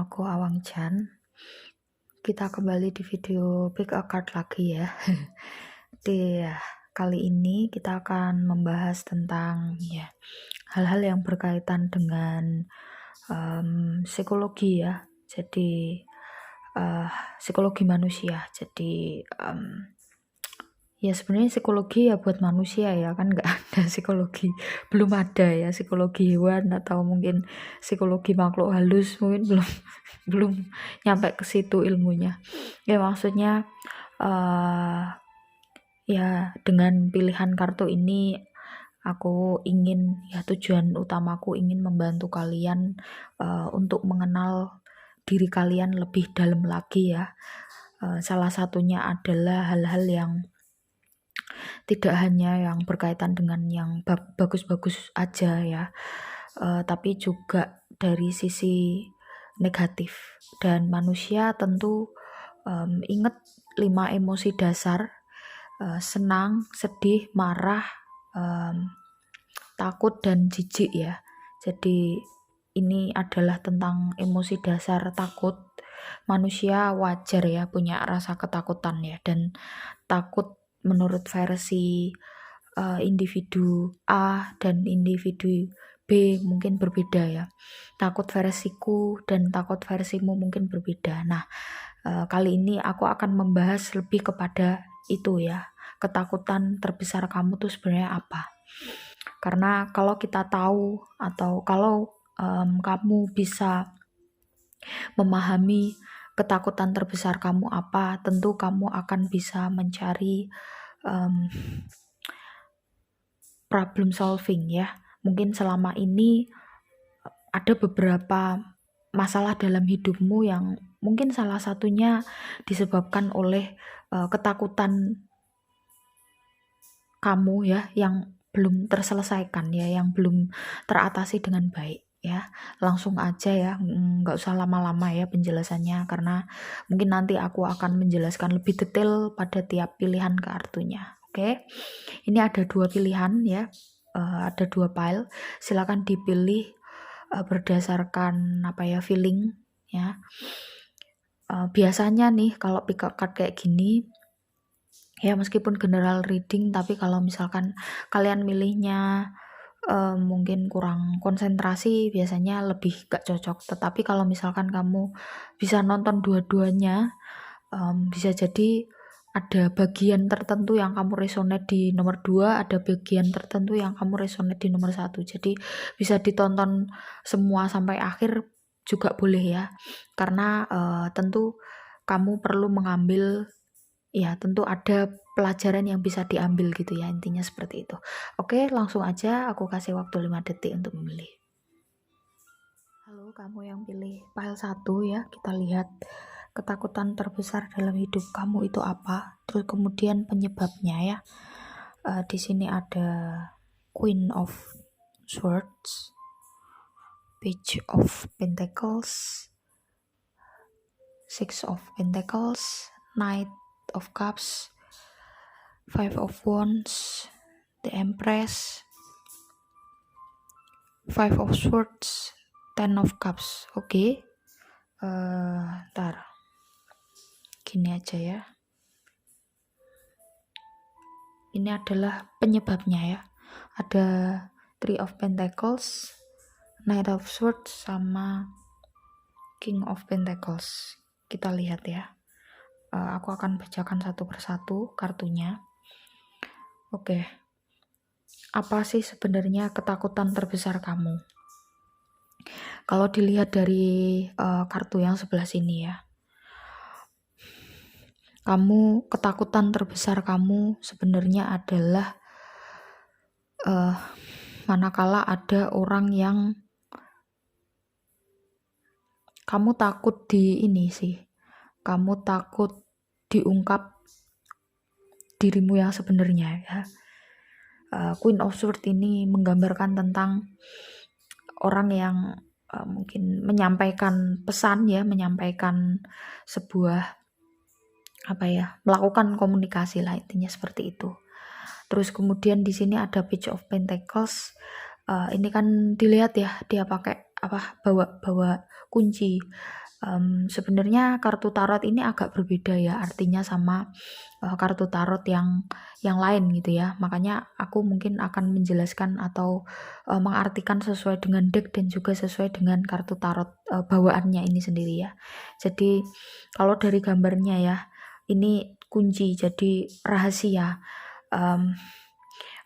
Aku Awang Chan. Kita kembali di video pick a card lagi ya. Di kali ini kita akan membahas tentang hal-hal yang berkaitan dengan psikologi ya. Jadi psikologi manusia. Jadi ya sebenarnya psikologi ya buat manusia ya, kan nggak ada psikologi, belum ada ya psikologi hewan atau mungkin psikologi makhluk halus, mungkin belum belum nyampe ke situ ilmunya ya. Maksudnya ya dengan pilihan kartu ini aku ingin, ya tujuan utamaku ingin membantu kalian untuk mengenal diri kalian lebih dalam lagi ya. Salah satunya adalah hal-hal yang tidak hanya yang berkaitan dengan yang bagus-bagus aja ya, tapi juga dari sisi negatif. Dan manusia tentu ingat 5 emosi dasar: senang, sedih, marah, takut, dan jijik ya. Jadi ini adalah tentang emosi dasar takut. Manusia wajar ya punya rasa ketakutan ya, dan takut menurut versi individu A dan individu B mungkin berbeda ya. Takut versiku dan takut versimu mungkin berbeda. Nah, kali ini aku akan membahas lebih kepada itu ya. Ketakutan terbesar kamu tuh sebenarnya apa? Karena kalau kita tahu, atau kalau kamu bisa memahami ketakutan terbesar kamu apa, tentu kamu akan bisa mencari problem solving ya. Mungkin selama ini ada beberapa masalah dalam hidupmu yang mungkin salah satunya disebabkan oleh ketakutan kamu ya, yang belum terselesaikan ya, yang belum teratasi dengan baik ya. Langsung aja ya, nggak usah lama-lama ya penjelasannya, karena mungkin nanti aku akan menjelaskan lebih detail pada tiap pilihan kartunya. Oke, ini ada 2 pilihan ya, ada 2 pile. Silakan dipilih berdasarkan feeling ya. Biasanya nih kalau pick up card kayak gini ya, meskipun general reading, tapi kalau misalkan kalian milihnya mungkin kurang konsentrasi, biasanya lebih gak cocok. Tetapi kalau misalkan kamu bisa nonton dua-duanya, bisa jadi ada bagian tertentu yang kamu resonate di nomor 2, ada bagian tertentu yang kamu resonate di nomor 1. Jadi bisa ditonton semua sampai akhir juga boleh ya, karena tentu kamu perlu mengambil, ya tentu ada pelajaran yang bisa diambil gitu ya, intinya seperti itu. Oke, langsung aja aku kasih waktu 5 detik untuk memilih. Halo, kamu yang pilih pile 1 ya, kita lihat ketakutan terbesar dalam hidup kamu itu apa, terus kemudian penyebabnya ya. Di sini ada Queen of Swords, Page of Pentacles, Six of Pentacles, Knight of Cups, Five of Wands, the Empress, Five of Swords, Ten of Cups. Oke, ntar gini aja ya, ini adalah penyebabnya ya. Ada Three of Pentacles, Knight of Swords, sama King of Pentacles. Kita lihat ya, aku akan bacakan satu persatu kartunya. Oke, apa sih sebenarnya ketakutan terbesar kamu? Kalau dilihat dari kartu yang sebelah sini ya, ketakutan terbesar kamu sebenarnya adalah manakala ada orang yang kamu takut kamu takut diungkap dirimu yang sebenarnya ya. Queen of Swords ini menggambarkan tentang orang yang mungkin menyampaikan pesan ya, menyampaikan sebuah melakukan komunikasi lah, intinya seperti itu. Terus kemudian di sini ada Page of Pentacles. Ini kan dilihat ya, dia pakai bawa kunci. Sebenarnya kartu tarot ini agak berbeda ya artinya sama kartu tarot yang lain gitu ya. Makanya aku mungkin akan menjelaskan atau mengartikan sesuai dengan deck dan juga sesuai dengan kartu tarot bawaannya ini sendiri ya. Jadi kalau dari gambarnya ya, ini kunci, jadi rahasia. Em,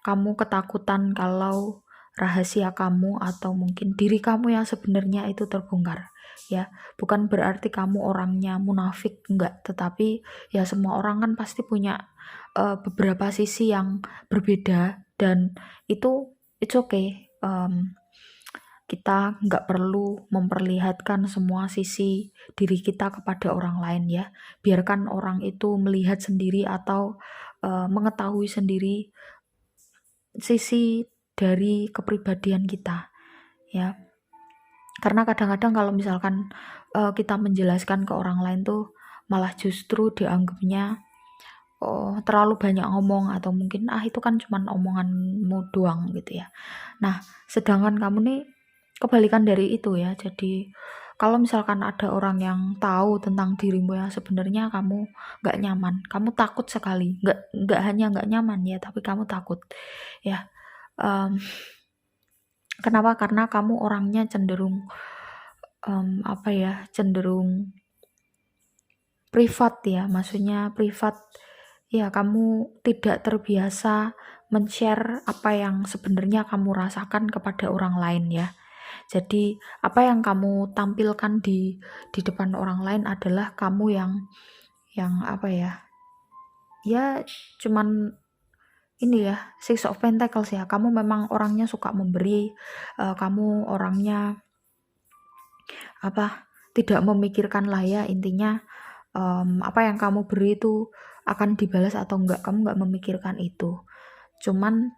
Kamu ketakutan kalau rahasia kamu atau mungkin diri kamu yang sebenarnya itu terbongkar ya. Bukan berarti kamu orangnya munafik, enggak, tetapi ya semua orang kan pasti punya beberapa sisi yang berbeda dan itu it's okay. Kita nggak perlu memperlihatkan semua sisi diri kita kepada orang lain ya. Biarkan orang itu melihat sendiri atau mengetahui sendiri sisi dari kepribadian kita ya. Karena kadang-kadang kalau misalkan kita menjelaskan ke orang lain tuh malah justru dianggapnya terlalu banyak ngomong atau mungkin itu kan cuman omonganmu doang gitu ya. Nah, sedangkan kamu nih kebalikan dari itu ya. Jadi kalau misalkan ada orang yang tahu tentang dirimu yang sebenarnya kamu nggak nyaman, kamu takut sekali, nggak hanya nggak nyaman ya, tapi kamu takut ya. Em, Kenapa? Karena kamu orangnya cenderung cenderung privat ya, maksudnya privat ya, kamu tidak terbiasa men-share apa yang sebenarnya kamu rasakan kepada orang lain ya. Jadi apa yang kamu tampilkan di depan orang lain adalah kamu yang apa ya? Ya cuman ini ya, Six of Pentacles ya. Kamu memang orangnya suka memberi, kamu orangnya tidak memikirkan lah ya, intinya apa yang kamu beri itu akan dibalas atau enggak, kamu enggak memikirkan itu. Cuman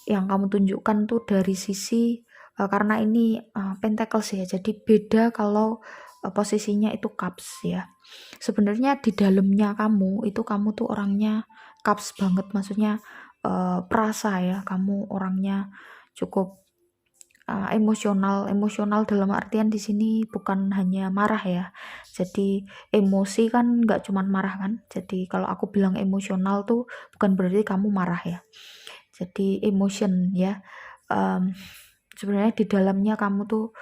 yang kamu tunjukkan tuh dari sisi karena ini Pentacles ya, jadi beda kalau posisinya itu Cups ya. Sebenarnya di dalamnya kamu tuh orangnya Cups banget, maksudnya perasa ya, kamu orangnya cukup emosional dalam artian di sini bukan hanya marah ya. Jadi emosi kan nggak cuman marah kan. Jadi kalau aku bilang emosional tuh bukan berarti kamu marah ya. Jadi emotion ya. Sebenarnya di dalamnya kamu tuh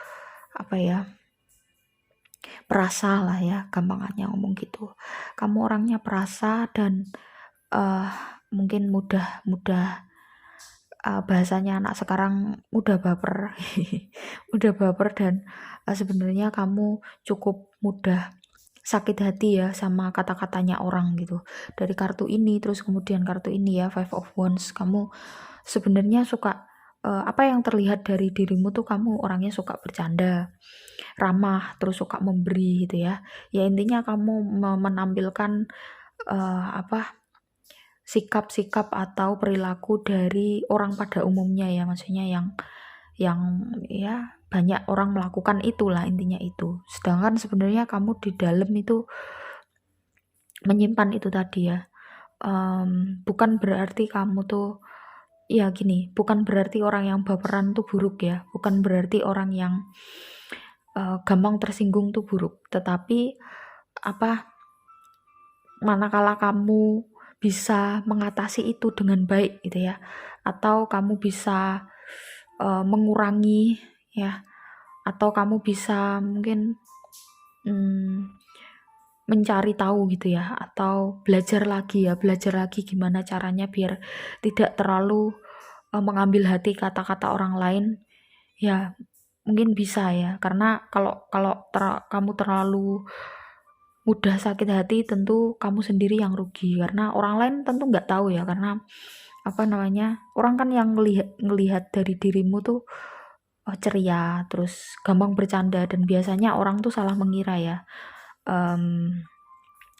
perasa lah ya, gampangannya ngomong gitu. Kamu orangnya perasa dan mungkin mudah bahasanya anak sekarang udah baper udah baper dan sebenarnya kamu cukup mudah sakit hati ya sama kata-katanya orang gitu. Dari kartu ini terus kemudian kartu ini ya, Five of Wands, kamu sebenarnya suka apa yang terlihat dari dirimu tuh kamu orangnya suka bercanda, ramah, terus suka memberi gitu ya. Ya intinya kamu menampilkan sikap-sikap atau perilaku dari orang pada umumnya ya, maksudnya yang ya banyak orang melakukan itulah, intinya itu. Sedangkan sebenarnya kamu di dalam itu menyimpan itu tadi ya. Bukan berarti kamu tuh ya gini, bukan berarti orang yang baperan tuh buruk ya, bukan berarti orang yang gampang tersinggung tuh buruk, tetapi manakala kamu bisa mengatasi itu dengan baik gitu ya, atau kamu bisa mengurangi ya, atau kamu bisa mungkin mencari tahu gitu ya, atau belajar lagi gimana caranya biar tidak terlalu mengambil hati kata-kata orang lain ya, mungkin bisa ya. Karena kalau kamu terlalu mudah sakit hati, tentu kamu sendiri yang rugi, karena orang lain tentu nggak tahu ya, karena orang kan yang ngelihat dari dirimu tuh ceria, terus gampang bercanda, dan biasanya orang tuh salah mengira ya.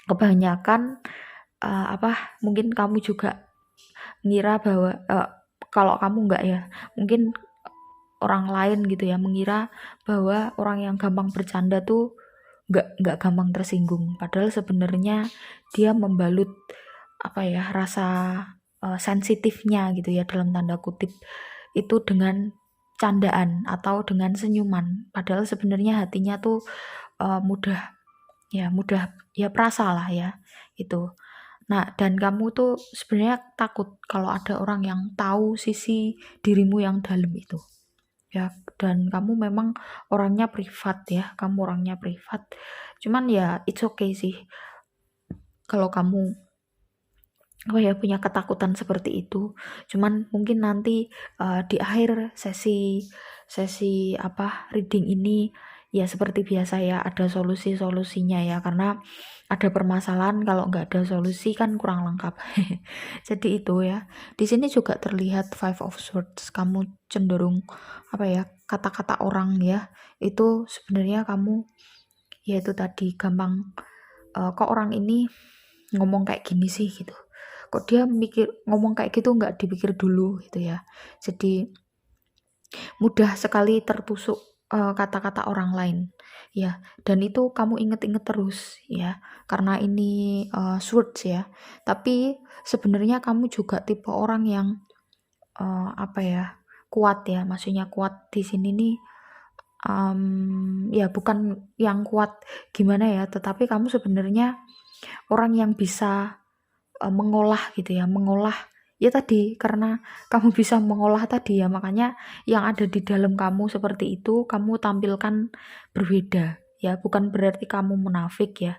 Kebanyakan mungkin kamu juga ngira bahwa kalau kamu nggak ya, mungkin orang lain gitu ya mengira bahwa orang yang gampang bercanda tuh nggak gampang tersinggung, padahal sebenarnya dia membalut rasa sensitifnya gitu ya, dalam tanda kutip, itu dengan candaan atau dengan senyuman, padahal sebenarnya hatinya tuh mudah ya perasa lah ya itu. Nah, dan kamu tuh sebenarnya takut kalau ada orang yang tahu sisi dirimu yang dalam itu. Ya, dan kamu memang orangnya privat ya, kamu orangnya privat. Cuman ya it's okay sih kalau kamu punya ketakutan seperti itu. Cuman mungkin nanti di akhir sesi sesi reading ini ya seperti biasa ya ada solusi-solusinya ya, karena ada permasalahan kalau nggak ada solusi kan kurang lengkap. Jadi itu ya. Di sini juga terlihat Five of Swords. Kamu cenderung kata-kata orang ya. Itu sebenarnya kamu ya itu tadi gampang kok orang ini ngomong kayak gini sih gitu. Kok dia ngomong kayak gitu nggak dipikir dulu gitu ya. Jadi mudah sekali tertusuk kata-kata orang lain ya, dan itu kamu inget-inget terus ya, karena ini swords ya. Tapi sebenarnya kamu juga tipe orang yang kuat ya, maksudnya kuat di sini nih ya bukan yang kuat gimana ya, tetapi kamu sebenarnya orang yang bisa mengolah gitu ya, mengolah ya tadi, karena kamu bisa mengolah tadi ya, makanya yang ada di dalam kamu seperti itu kamu tampilkan berbeda ya, bukan berarti kamu munafik ya.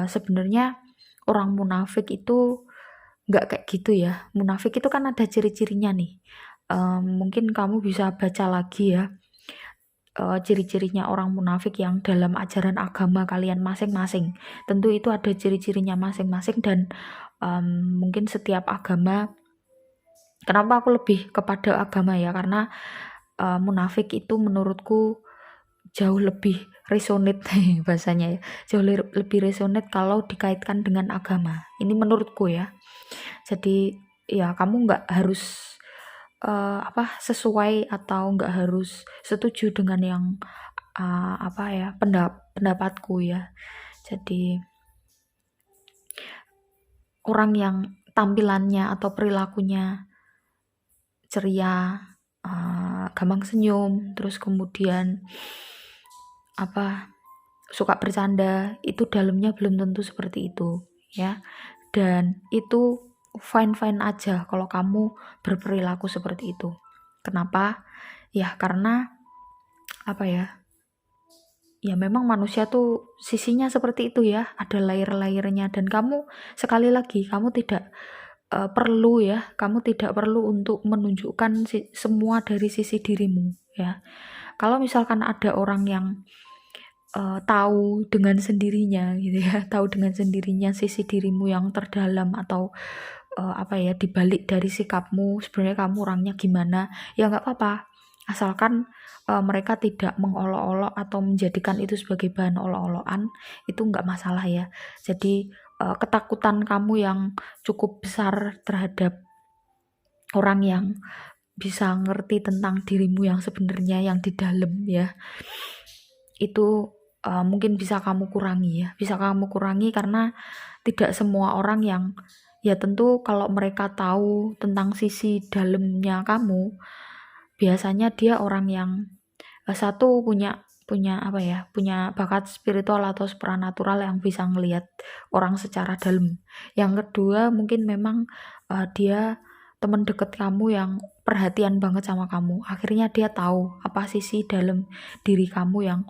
Sebenarnya orang munafik itu nggak kayak gitu ya. Munafik itu kan ada ciri-cirinya nih. Mungkin kamu bisa baca lagi ya ciri-cirinya orang munafik yang dalam ajaran agama kalian masing-masing. Tentu itu ada ciri-cirinya masing-masing, dan mungkin setiap agama, kenapa aku lebih kepada agama ya, karena munafik itu menurutku jauh lebih resonate bahasanya ya, jauh lebih resonate kalau dikaitkan dengan agama. Ini menurutku ya. Jadi ya kamu nggak harus sesuai atau nggak harus setuju dengan yang pendapatku ya. Jadi orang yang tampilannya atau perilakunya ceria, gampang senyum, terus kemudian suka bercanda, itu dalamnya belum tentu seperti itu ya. Dan itu fine-fine aja kalau kamu berperilaku seperti itu. Kenapa? Ya karena ya memang manusia tuh sisinya seperti itu ya, ada layer-layernya, dan kamu sekali lagi kamu tidak kamu tidak perlu untuk menunjukkan semua dari sisi dirimu ya. Kalau misalkan ada orang yang tahu dengan sendirinya gitu ya, tahu dengan sendirinya sisi dirimu yang terdalam, atau dibalik dari sikapmu sebenarnya kamu orangnya gimana, ya nggak apa-apa, asalkan mereka tidak mengolok-olok atau menjadikan itu sebagai bahan olok-olokan, itu nggak masalah ya. Jadi ketakutan kamu yang cukup besar terhadap orang yang bisa ngerti tentang dirimu yang sebenarnya yang di dalam ya, itu mungkin bisa kamu kurangi ya, bisa kamu kurangi, karena tidak semua orang yang ya tentu kalau mereka tahu tentang sisi dalamnya kamu, biasanya dia orang yang satu punya punya bakat spiritual atau supranatural yang bisa ngelihat orang secara dalam. Yang kedua mungkin memang dia teman deket kamu yang perhatian banget sama kamu, akhirnya dia tahu apa sisi dalam diri kamu yang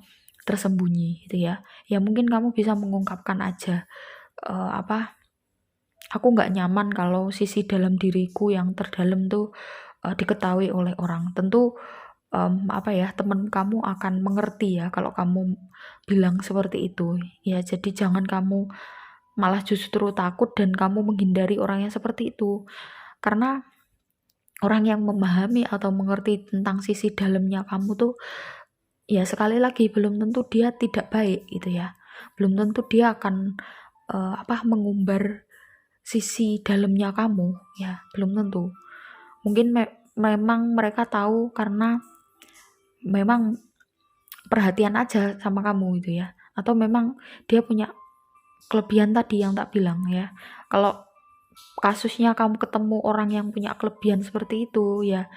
tersembunyi gitu ya. Ya mungkin kamu bisa mengungkapkan aja aku nggak nyaman kalau sisi dalam diriku yang terdalam tuh diketahui oleh orang. Tentu teman kamu akan mengerti ya kalau kamu bilang seperti itu ya. Jadi jangan kamu malah justru takut dan kamu menghindari orang yang seperti itu, karena orang yang memahami atau mengerti tentang sisi dalamnya kamu tuh ya sekali lagi belum tentu dia tidak baik gitu ya, belum tentu dia akan mengumbar sisi dalamnya kamu ya, belum tentu. Mungkin memang mereka tahu karena memang perhatian aja sama kamu gitu ya, atau memang dia punya kelebihan tadi yang tak bilang ya. Kalau kasusnya kamu ketemu orang yang punya kelebihan seperti itu ya,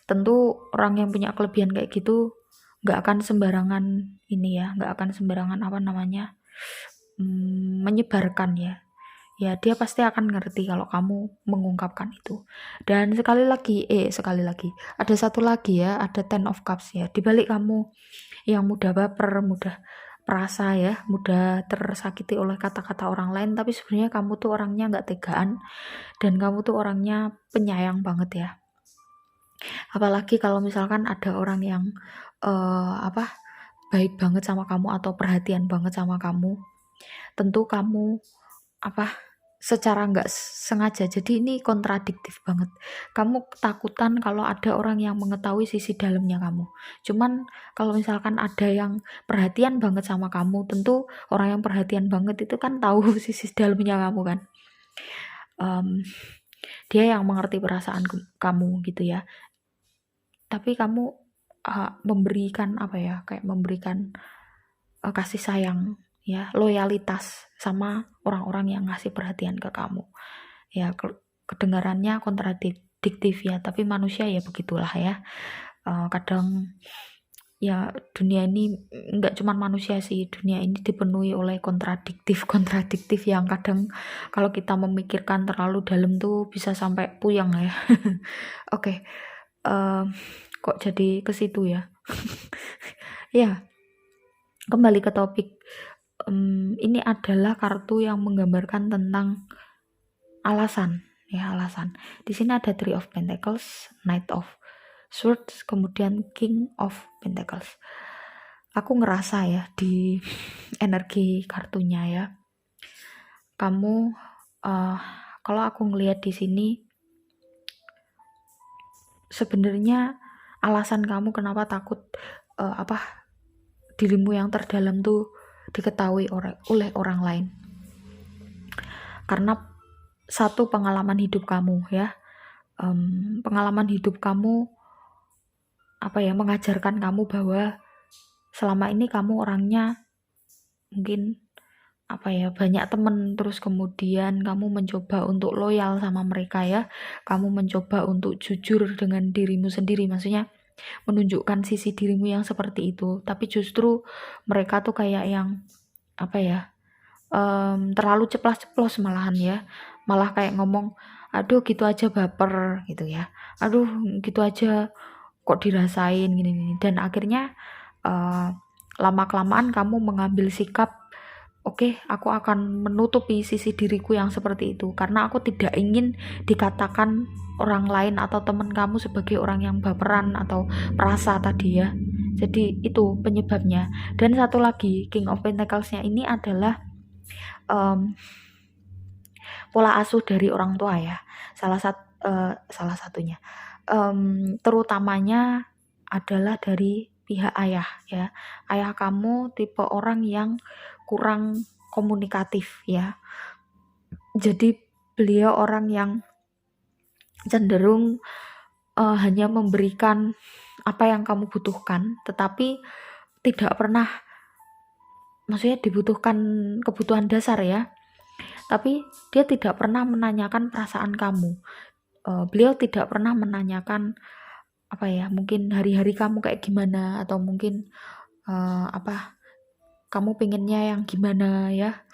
tentu orang yang punya kelebihan kayak gitu nggak akan sembarangan nggak akan sembarangan menyebarkan ya. Ya dia pasti akan ngerti kalau kamu mengungkapkan itu. Dan sekali lagi, ada satu lagi ya, ada Ten of Cups ya. Di balik kamu yang mudah baper, mudah perasa ya, mudah tersakiti oleh kata-kata orang lain, tapi sebenarnya kamu tuh orangnya nggak tegaan dan kamu tuh orangnya penyayang banget ya. Apalagi kalau misalkan ada orang yang baik banget sama kamu atau perhatian banget sama kamu, tentu kamu secara nggak sengaja, jadi ini kontradiktif banget. Kamu ketakutan kalau ada orang yang mengetahui sisi dalamnya kamu. Cuman kalau misalkan ada yang perhatian banget sama kamu, tentu orang yang perhatian banget itu kan tahu sisi dalamnya kamu kan. Dia yang mengerti perasaan kamu gitu ya. Tapi kamu memberikan kayak memberikan kasih sayang ya, loyalitas sama orang-orang yang ngasih perhatian ke kamu. Ya kedengarannya kontradiktif ya, tapi manusia ya begitulah ya. Kadang ya dunia ini nggak cuma manusia sih, dunia ini dipenuhi oleh kontradiktif yang kadang kalau kita memikirkan terlalu dalam tuh bisa sampai puyeng ya. Oke, kok jadi ke situ ya. Ya, kembali ke topik. Ini adalah kartu yang menggambarkan tentang alasan. Di sini ada Three of Pentacles, Knight of Swords, kemudian King of Pentacles. Aku ngerasa ya di energi kartunya ya. Kamu kalau aku ngelihat di sini, sebenarnya alasan kamu kenapa takut dirimu yang terdalam tuh diketahui oleh orang lain, karena satu pengalaman hidup kamu ya, pengalaman hidup kamu mengajarkan kamu bahwa selama ini kamu orangnya mungkin banyak temen, terus kemudian kamu mencoba untuk loyal sama mereka ya, kamu mencoba untuk jujur dengan dirimu sendiri, maksudnya menunjukkan sisi dirimu yang seperti itu, tapi justru mereka tuh kayak yang terlalu ceplas-ceplos malahan ya, malah kayak ngomong, aduh gitu aja baper gitu ya, aduh gitu aja kok dirasain gini-gini, dan akhirnya lama-kelamaan kamu mengambil sikap, oke, aku akan menutupi sisi diriku yang seperti itu karena aku tidak ingin dikatakan orang lain atau teman kamu sebagai orang yang baperan atau perasa tadi ya. Jadi itu penyebabnya. Dan satu lagi, King of Pentacles-nya ini adalah pola asuh dari orang tua ya. Salah satunya. Terutamanya adalah dari pihak ayah ya. Ayah kamu tipe orang yang kurang komunikatif ya. Jadi beliau orang yang cenderung hanya memberikan apa yang kamu butuhkan, tetapi tidak pernah, maksudnya dibutuhkan kebutuhan dasar ya, tapi dia tidak pernah menanyakan perasaan kamu. Beliau tidak pernah menanyakan mungkin hari-hari kamu kayak gimana, atau mungkin kamu pengennya yang gimana ya,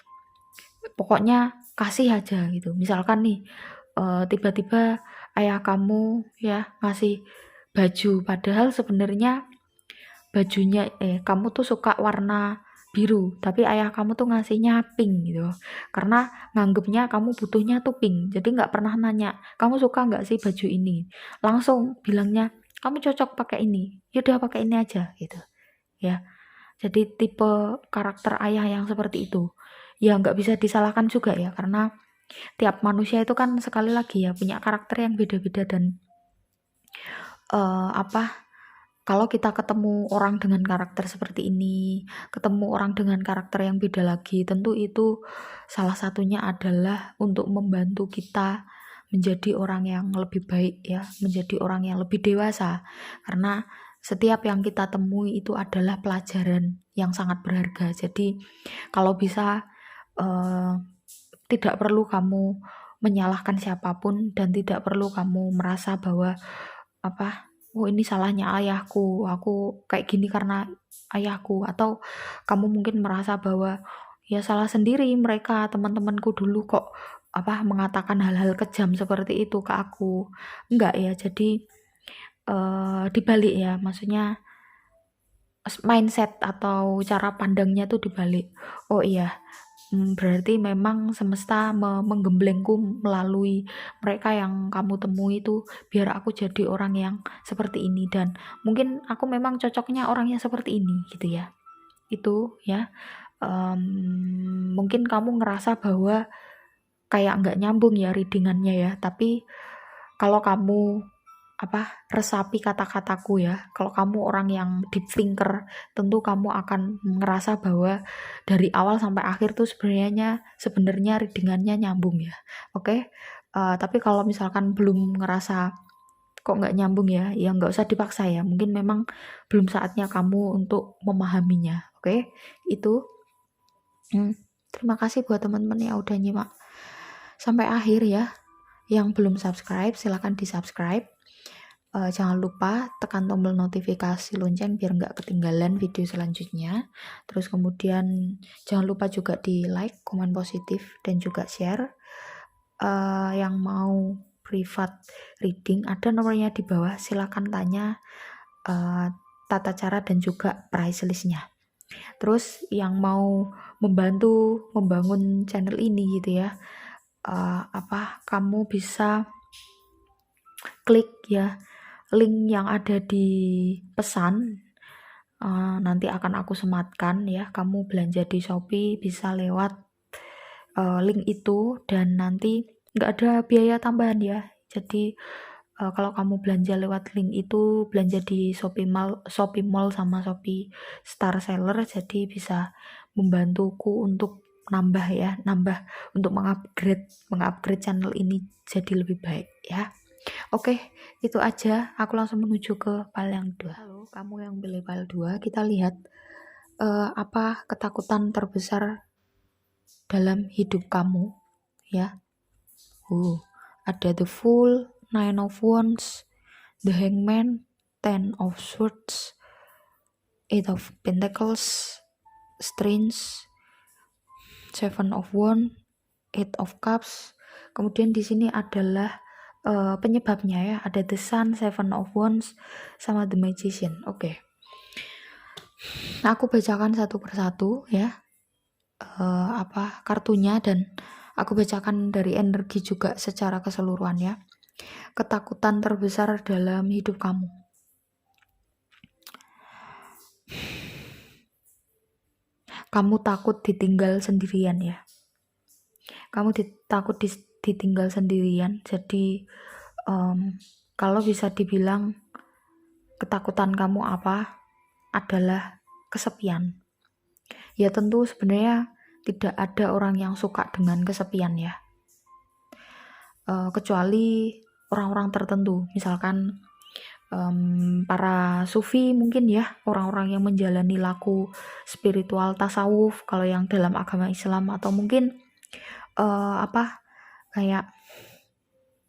pokoknya kasih aja gitu. Misalkan nih tiba-tiba ayah kamu ya ngasih baju, padahal sebenarnya bajunya kamu tuh suka warna biru, tapi ayah kamu tuh ngasihnya pink gitu, karena nganggepnya kamu butuhnya tuh pink, jadi nggak pernah nanya kamu suka nggak sih baju ini, langsung bilangnya kamu cocok pakai ini, yaudah pakai ini aja gitu ya. Jadi tipe karakter ayah yang seperti itu ya nggak bisa disalahkan juga ya, karena tiap manusia itu kan sekali lagi ya punya karakter yang beda-beda, dan kalau kita ketemu orang dengan karakter seperti ini, ketemu orang dengan karakter yang beda lagi, tentu itu salah satunya adalah untuk membantu kita menjadi orang yang lebih baik ya, menjadi orang yang lebih dewasa. Karena setiap yang kita temui itu adalah pelajaran yang sangat berharga. Jadi kalau bisa tidak perlu kamu menyalahkan siapapun, dan tidak perlu kamu merasa bahwa oh ini salahnya ayahku, aku kayak gini karena ayahku, atau kamu mungkin merasa bahwa ya salah sendiri mereka teman-temanku dulu kok mengatakan hal-hal kejam seperti itu ke aku. Enggak ya, jadi dibalik ya, maksudnya mindset atau cara pandangnya tuh dibalik. Oh iya, berarti memang semesta menggemblengku melalui mereka yang kamu temui itu biar aku jadi orang yang seperti ini, dan mungkin aku memang cocoknya orang yang seperti ini gitu ya. Itu ya, mungkin kamu ngerasa bahwa kayak nggak nyambung ya readingannya ya, tapi kalau kamu resapi kata-kataku ya. Kalau kamu orang yang deep thinker, tentu kamu akan ngerasa bahwa dari awal sampai akhir tuh sebenarnya readingannya nyambung ya. Oke? Tapi kalau misalkan belum ngerasa kok nggak nyambung ya, ya nggak usah dipaksa ya. Mungkin memang belum saatnya kamu untuk memahaminya. Oke? Itu. Terima kasih buat teman-teman yang udah nyimak sampai akhir ya. Yang belum subscribe, silahkan di-subscribe. Jangan lupa tekan tombol notifikasi lonceng biar nggak ketinggalan video selanjutnya. Terus kemudian jangan lupa juga di like, komen positif, dan juga share. Yang mau privat reading ada nomornya di bawah, silahkan tanya tata cara dan juga price listnya. Terus yang mau membantu membangun channel ini gitu ya, kamu bisa klik ya link yang ada di pesan, nanti akan aku sematkan ya. Kamu belanja di Shopee bisa lewat link itu, dan nanti nggak ada biaya tambahan ya. Jadi kalau kamu belanja lewat link itu, belanja di Shopee Mall sama Shopee Star Seller, jadi bisa membantuku untuk nambah untuk mengupgrade channel ini jadi lebih baik ya. Oke, itu aja. Aku langsung menuju ke file yang 2. Halo, kamu yang pilih file 2, kita lihat apa ketakutan terbesar dalam hidup kamu ya. Ada the Fool, Nine of Wands, the Hangman, Ten of Swords, Eight of Pentacles, Strength, Seven of Wands, Eight of Cups. Kemudian di sini adalah penyebabnya ya, ada the Sun, Seven of Wands, sama the Magician. Oke. Nah, aku bacakan satu persatu ya, kartunya, dan aku bacakan dari energi juga secara keseluruhan ya. Ketakutan terbesar dalam hidup kamu. Kamu takut ditinggal sendirian ya. Kamu takut ditinggal sendirian. Jadi kalau bisa dibilang ketakutan kamu apa adalah kesepian. Ya tentu sebenarnya tidak ada orang yang suka dengan kesepian ya. Kecuali orang-orang tertentu, misalkan para sufi mungkin ya, orang-orang yang menjalani laku spiritual tasawuf kalau yang dalam agama Islam, atau mungkin kayak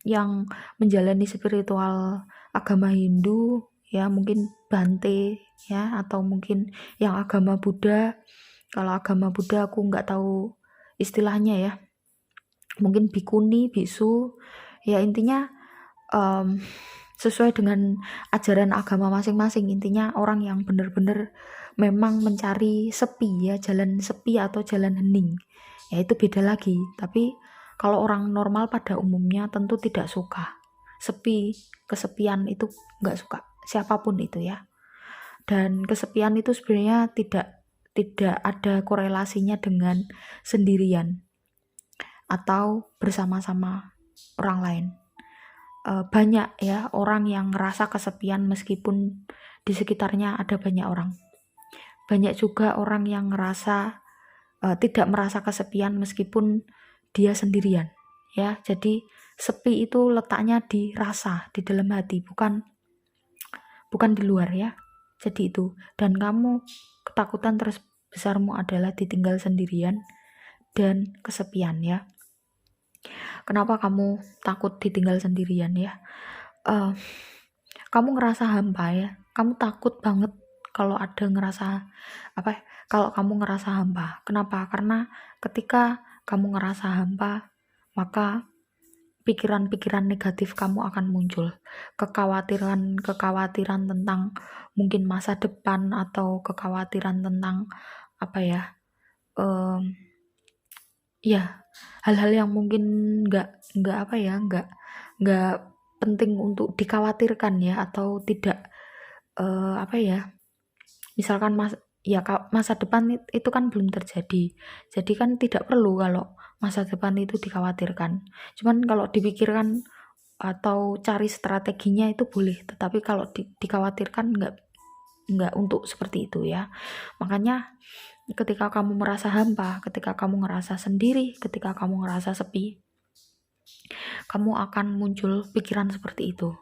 yang menjalani spiritual agama Hindu ya, mungkin Bante ya, atau mungkin yang agama Buddha. Kalau agama Buddha aku nggak tahu istilahnya ya, mungkin bikuni, bisu ya, intinya sesuai dengan ajaran agama masing-masing. Intinya orang yang benar-benar memang mencari sepi ya, jalan sepi atau jalan hening ya, itu beda lagi. Tapi kalau orang normal pada umumnya tentu tidak suka sepi, kesepian itu nggak suka, siapapun itu ya. Dan kesepian itu sebenarnya tidak ada korelasinya dengan sendirian atau bersama-sama orang lain. Banyak ya orang yang ngerasa kesepian meskipun di sekitarnya ada banyak orang. Banyak juga orang yang ngerasa tidak merasa kesepian meskipun dia sendirian ya. Jadi sepi itu letaknya di rasa, di dalam hati, bukan di luar ya. Jadi itu. Dan kamu, ketakutan terbesarmu adalah ditinggal sendirian dan kesepian ya. Kenapa kamu takut ditinggal sendirian ya? kamu ngerasa hampa ya, kamu takut banget kalau ada ngerasa apa ya, kalau kamu ngerasa hampa. Kenapa? Karena ketika kamu ngerasa hampa, maka pikiran-pikiran negatif kamu akan muncul. Kekhawatiran tentang mungkin masa depan atau kekhawatiran tentang apa ya? em, ya, hal-hal yang mungkin nggak apa ya, nggak penting untuk dikhawatirkan ya, atau tidak apa ya, misalkan masa depan itu kan belum terjadi, jadi kan tidak perlu kalau masa depan itu dikhawatirkan. Cuman kalau dipikirkan atau cari strateginya itu boleh, tetapi kalau dikhawatirkan nggak untuk seperti itu ya. Makanya ketika kamu merasa hampa, ketika kamu ngerasa sendiri, ketika kamu ngerasa sepi, kamu akan muncul pikiran seperti itu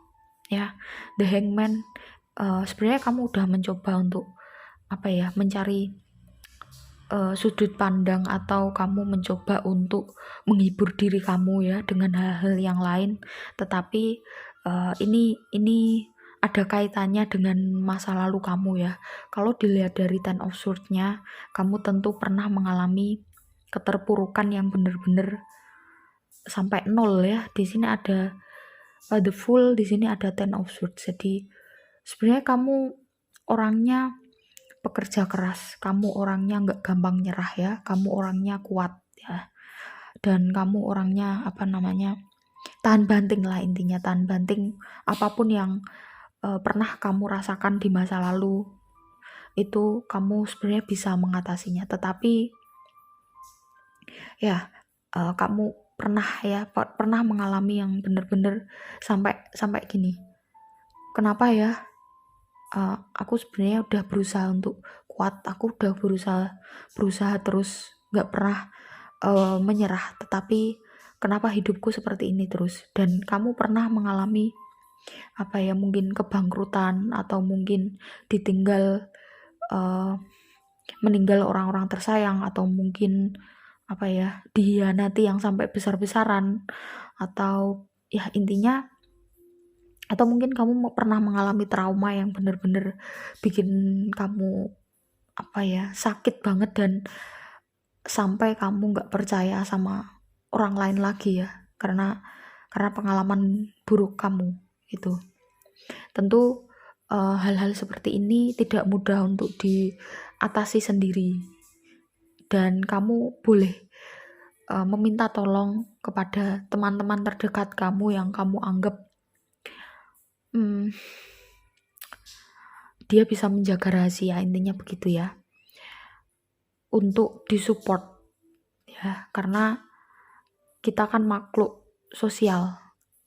ya. The Hangman, sebenarnya kamu udah mencoba untuk apa ya, mencari sudut pandang, atau kamu mencoba untuk menghibur diri kamu ya dengan hal-hal yang lain, tetapi ini ada kaitannya dengan masa lalu kamu ya. Kalau dilihat dari Ten of Swords-nya, kamu tentu pernah mengalami keterpurukan yang benar-benar sampai nol ya. Di sini ada the Fool, di sini ada Ten of Swords. Jadi sebenarnya kamu orangnya pekerja keras, kamu orangnya nggak gampang nyerah ya, kamu orangnya kuat ya, dan kamu orangnya apa namanya, tahan banting lah, intinya tahan banting apapun yang pernah kamu rasakan di masa lalu, itu kamu sebenarnya bisa mengatasinya. Tetapi ya, kamu pernah mengalami yang benar-benar sampai gini, kenapa ya, aku sebenarnya udah berusaha untuk kuat, aku udah berusaha terus, nggak pernah menyerah, tetapi kenapa hidupku seperti ini terus. Dan kamu pernah mengalami apa ya, mungkin kebangkrutan, atau mungkin ditinggal meninggal orang-orang tersayang, atau mungkin apa ya, dihianati yang sampai besar-besaran, atau ya intinya, atau mungkin kamu pernah mengalami trauma yang benar-benar bikin kamu apa ya, sakit banget, dan sampai kamu nggak percaya sama orang lain lagi ya, karena pengalaman buruk kamu itu. Tentu hal-hal seperti ini tidak mudah untuk diatasi sendiri, dan kamu boleh meminta tolong kepada teman-teman terdekat kamu yang kamu anggap dia bisa menjaga rahasia, intinya begitu ya, untuk disupport ya, karena kita kan makhluk sosial,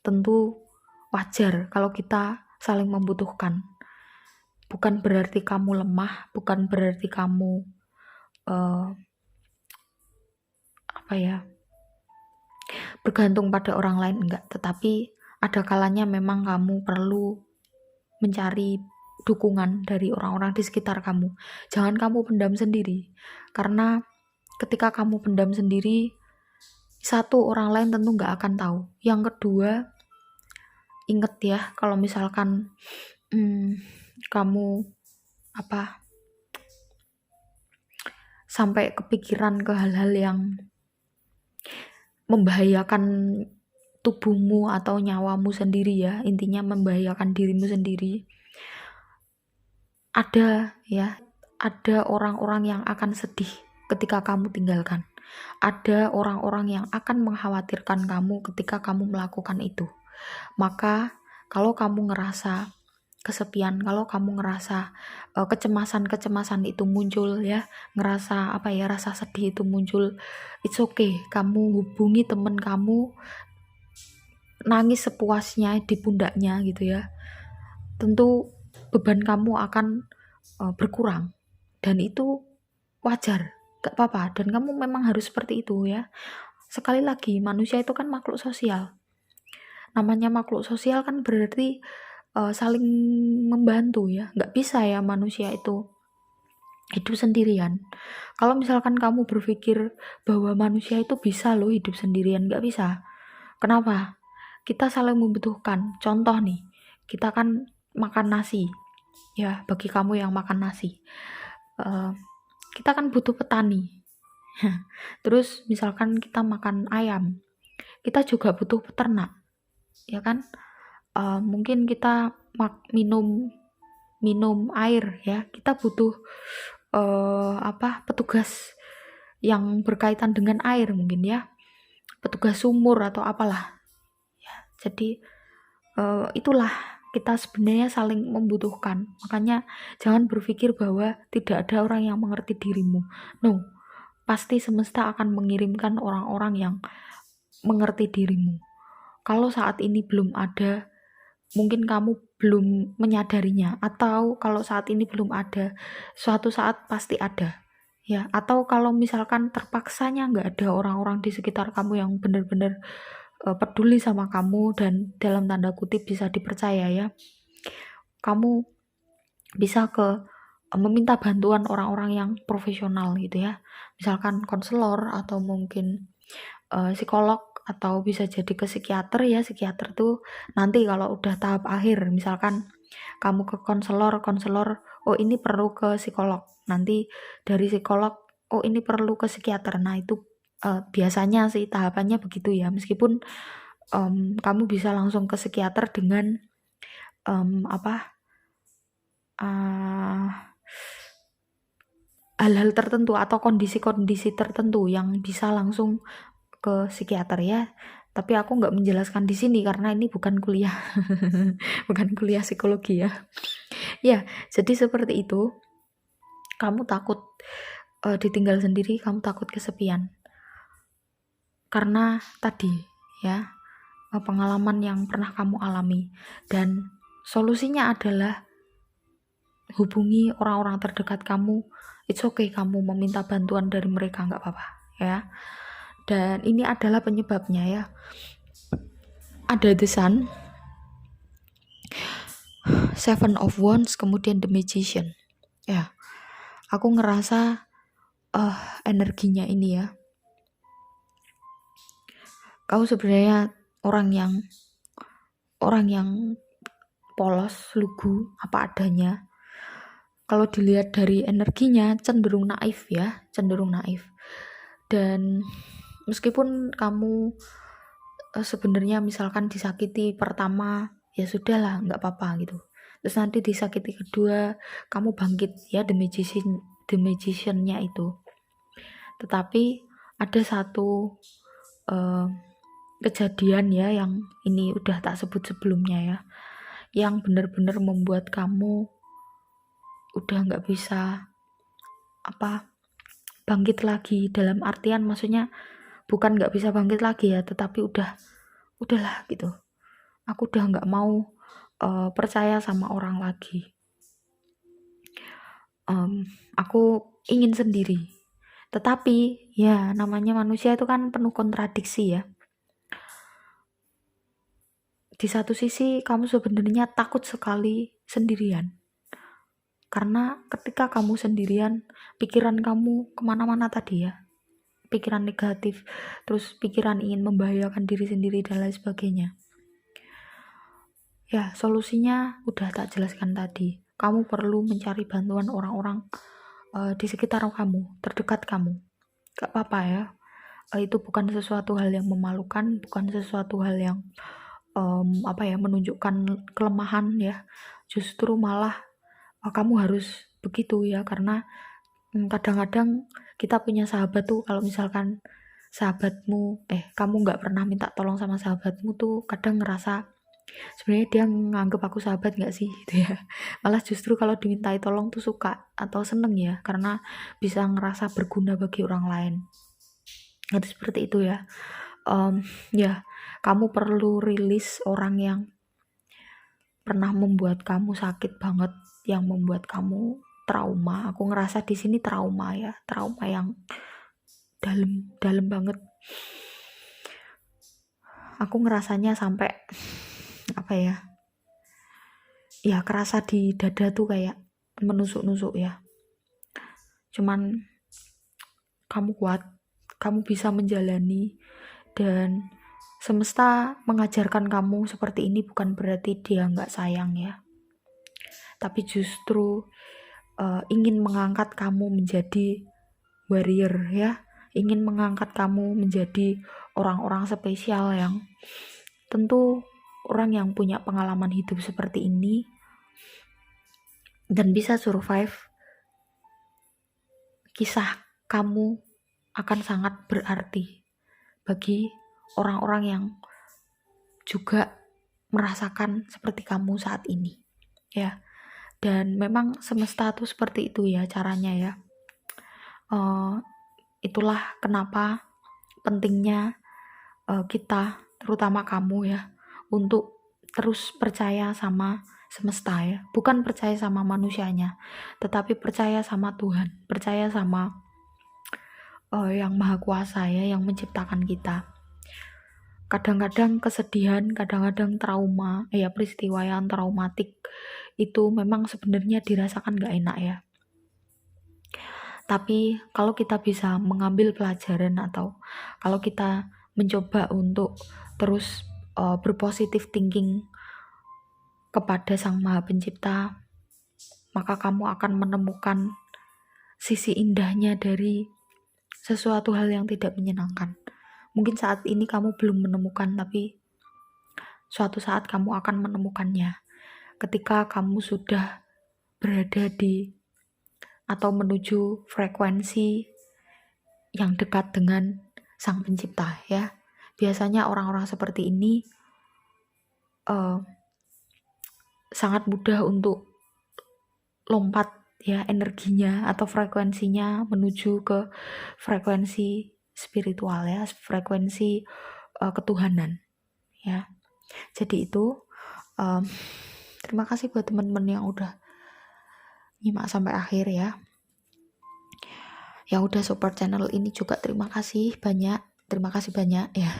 tentu wajar kalau kita saling membutuhkan. Bukan berarti kamu lemah, bukan berarti kamu apa ya, bergantung pada orang lain, enggak, tetapi ada kalanya memang kamu perlu mencari dukungan dari orang-orang di sekitar kamu. Jangan kamu pendam sendiri, karena ketika kamu pendam sendiri, satu, orang lain tentu nggak akan tahu. Yang kedua, inget ya, kalau misalkan kamu apa sampai kepikiran ke hal-hal yang membahayakan tubuhmu atau nyawamu sendiri ya, intinya membahayakan dirimu sendiri, ada orang-orang yang akan sedih ketika kamu tinggalkan. Ada orang-orang yang akan mengkhawatirkan kamu ketika kamu melakukan itu. Maka kalau kamu ngerasa kesepian, kalau kamu ngerasa kecemasan itu muncul ya, ngerasa apa ya, rasa sedih itu muncul, it's okay, kamu hubungi temen kamu, nangis sepuasnya di pundaknya gitu ya. Tentu beban kamu akan berkurang, dan itu wajar, gak apa-apa, dan kamu memang harus seperti itu ya. Sekali lagi, manusia itu kan makhluk sosial. Namanya makhluk sosial kan berarti saling membantu ya. Gak bisa ya manusia itu hidup sendirian. Kalau misalkan kamu berpikir bahwa manusia itu bisa loh hidup sendirian, gak bisa. Kenapa? Kita saling membutuhkan. Contoh nih, kita kan makan nasi ya, bagi kamu yang makan nasi, kita kan butuh petani. Terus misalkan kita makan ayam, kita juga butuh peternak, ya kan? Mungkin kita minum air ya, kita butuh petugas yang berkaitan dengan air mungkin ya, petugas sumur atau apalah. Ya, jadi itulah kita sebenarnya saling membutuhkan. Makanya jangan berpikir bahwa tidak ada orang yang mengerti dirimu. No, pasti semesta akan mengirimkan orang-orang yang mengerti dirimu. Kalau saat ini belum ada, mungkin kamu belum menyadarinya, atau kalau saat ini belum ada, suatu saat pasti ada. Ya, atau kalau misalkan terpaksanya nggak ada orang-orang di sekitar kamu yang benar-benar peduli sama kamu dan dalam tanda kutip bisa dipercaya ya, kamu bisa meminta bantuan orang-orang yang profesional gitu ya, misalkan konselor atau mungkin psikolog, atau bisa jadi ke psikiater ya. Psikiater tuh nanti kalau udah tahap akhir, misalkan kamu ke konselor, oh ini perlu ke psikolog, nanti dari psikolog oh ini perlu ke psikiater. Nah itu biasanya sih tahapannya begitu ya, meskipun kamu bisa langsung ke psikiater dengan hal-hal tertentu atau kondisi-kondisi tertentu yang bisa langsung ke psikiater ya. Tapi aku nggak menjelaskan di sini karena ini bukan kuliah bukan kuliah psikologi ya. Ya, jadi seperti itu. Kamu takut ditinggal sendiri, kamu takut kesepian. Karena tadi ya, pengalaman yang pernah kamu alami, dan solusinya adalah hubungi orang-orang terdekat kamu. It's okay kamu meminta bantuan dari mereka, nggak apa-apa ya. Dan ini adalah penyebabnya ya. Ada The Sun, Seven of Wands, kemudian The Magician. Ya, aku ngerasa energinya ini ya. Kamu sebenarnya orang yang polos, lugu, apa adanya. Kalau dilihat dari energinya cenderung naif ya, cenderung naif. Dan meskipun kamu sebenarnya misalkan disakiti pertama, ya sudahlah, nggak apa-apa gitu. Terus nanti disakiti kedua, kamu bangkit ya, the magician-nya itu. Tetapi ada satu kejadian ya, yang ini udah tak sebut sebelumnya ya, yang benar-benar membuat kamu udah nggak bisa bangkit lagi. Dalam artian maksudnya bukan nggak bisa bangkit lagi ya, tetapi udahlah gitu, aku udah nggak mau percaya sama orang lagi. Aku ingin sendiri. Tetapi ya namanya manusia itu kan penuh kontradiksi ya. Di satu sisi kamu sebenarnya takut sekali sendirian, karena ketika kamu sendirian, pikiran kamu kemana-mana tadi ya, pikiran negatif, terus pikiran ingin membahayakan diri sendiri dan lain sebagainya. Ya solusinya udah tak jelaskan tadi. Kamu perlu mencari bantuan orang-orang di sekitar kamu, terdekat kamu. Gak apa-apa ya, itu bukan sesuatu hal yang memalukan, bukan sesuatu hal yang menunjukkan kelemahan ya. Justru malah kamu harus begitu ya, karena kadang-kadang kita punya sahabat tuh, kalau misalkan sahabatmu kamu nggak pernah minta tolong sama sahabatmu tuh, kadang ngerasa sebenarnya dia nganggep aku sahabat nggak sih gitu ya. Malah justru kalau dimintai tolong tuh suka atau seneng ya, karena bisa ngerasa berguna bagi orang lain. Itu seperti itu ya. Ya kamu perlu rilis orang yang pernah membuat kamu sakit banget, yang membuat kamu trauma. Aku ngerasa di sini trauma ya, trauma yang dalam banget. Aku ngerasanya sampai ya kerasa di dada tuh kayak menusuk-nusuk ya. Cuman kamu kuat, kamu bisa menjalani, dan semesta mengajarkan kamu seperti ini bukan berarti dia nggak sayang ya. tapi justru ingin mengangkat kamu menjadi warrior ya, ingin mengangkat kamu menjadi orang-orang spesial yang tentu orang yang punya pengalaman hidup seperti ini dan bisa survive. Kisah kamu akan sangat berarti bagi orang-orang yang juga merasakan seperti kamu saat ini ya. Dan memang semesta tuh seperti itu ya caranya ya. Itulah kenapa pentingnya kita, terutama kamu ya, untuk terus percaya sama semesta ya. Bukan percaya sama manusianya, tetapi percaya sama Tuhan, percaya sama yang maha kuasa ya, yang menciptakan kita. Kadang-kadang kesedihan, kadang-kadang trauma, ya peristiwa yang traumatik itu memang sebenarnya dirasakan gak enak ya. Tapi kalau kita bisa mengambil pelajaran atau kalau kita mencoba untuk terus berpositif thinking kepada Sang Maha Pencipta, maka kamu akan menemukan sisi indahnya dari sesuatu hal yang tidak menyenangkan. Mungkin saat ini kamu belum menemukan, tapi suatu saat kamu akan menemukannya ketika kamu sudah berada di atau menuju frekuensi yang dekat dengan Sang Pencipta ya. Biasanya orang-orang seperti ini sangat mudah untuk lompat ya energinya atau frekuensinya menuju ke frekuensi spiritual ya, frekuensi ketuhanan ya. Jadi itu terima kasih buat teman-teman yang udah nyimak sampai akhir ya. Yang udah support channel ini juga terima kasih banyak ya.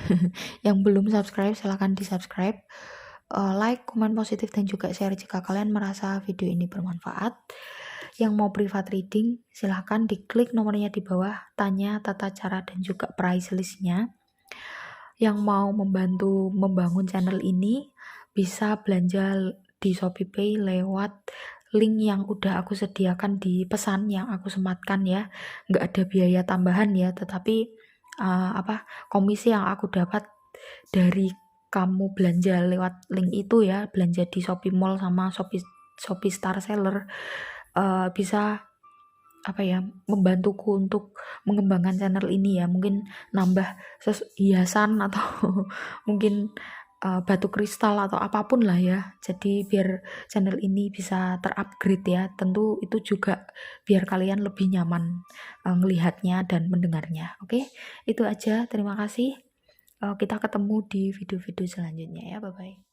Yang belum subscribe silahkan di subscribe, like, komen positif dan juga share jika kalian merasa video ini bermanfaat. Yang mau private reading silahkan diklik nomornya di bawah, tanya tata cara dan juga price listnya. Yang mau membantu membangun channel ini bisa belanja di ShopeePay lewat link yang udah aku sediakan di pesan yang aku sematkan ya. Nggak ada biaya tambahan ya, tetapi komisi yang aku dapat dari kamu belanja lewat link itu ya, belanja di Shopee Mall sama Shopee Star Seller, bisa membantuku untuk mengembangkan channel ini ya. Mungkin nambah hiasan atau mungkin batu kristal atau apapun lah ya. Jadi biar channel ini bisa terupgrade ya. Tentu itu juga biar kalian lebih nyaman melihatnya dan mendengarnya. Oke, itu aja. Terima kasih. Kita ketemu di video-video selanjutnya ya. Bye-bye.